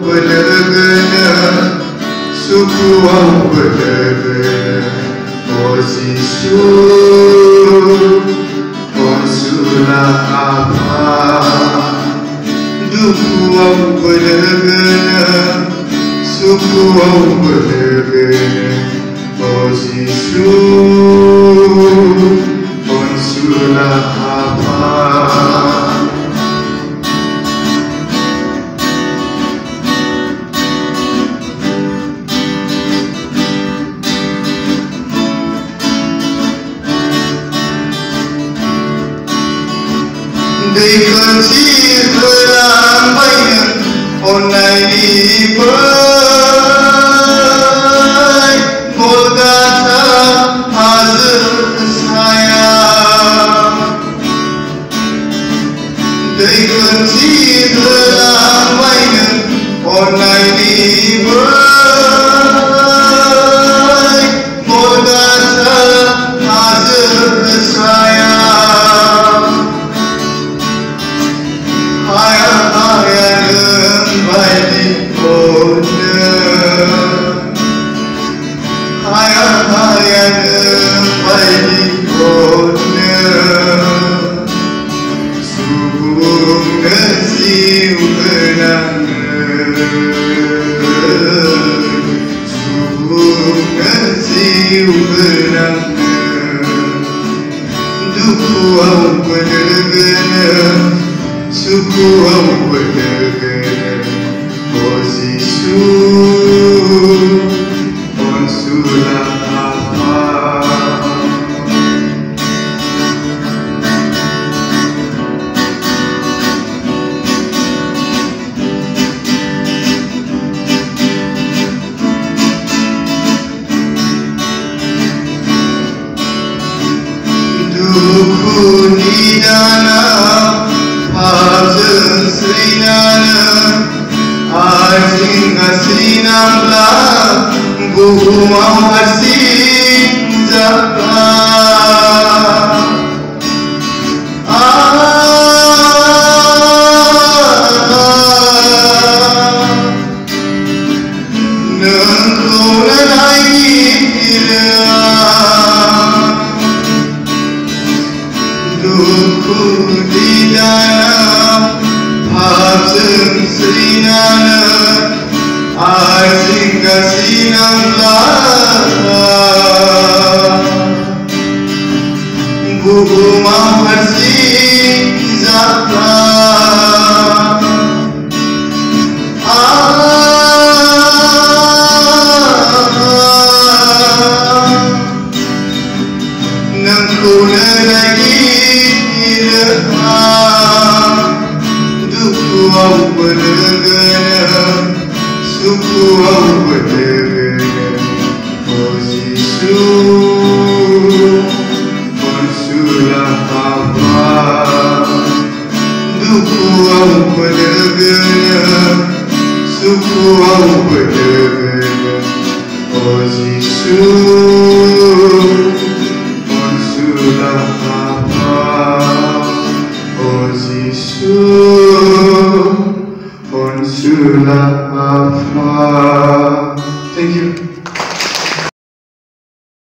benar-benar suku au benar-benar posisi konsulah apa duku au benar-benar suku au benar-benar posisi konsulah apa. Dari kecil beramaian online di bai Golgata hazır sayang. Dari kecil beramaian online di bai Golgata hazır sayang. Duku au benar-benar suku au benar-benar posisi konsulah apa. Duku di dalam hazır sinanı Arzin asinamla Buhumam asin zaklar Nengkuna lagi duku di dalam hazır sinanı Arzin asinamla Buhumam asin zaklar Nengkuna lagi duku au benar-benar suku au benar-benar posisi konsulah apa. Duku au benar-benar suku au benar-benar posisi konsulah apa. Posisi konsulah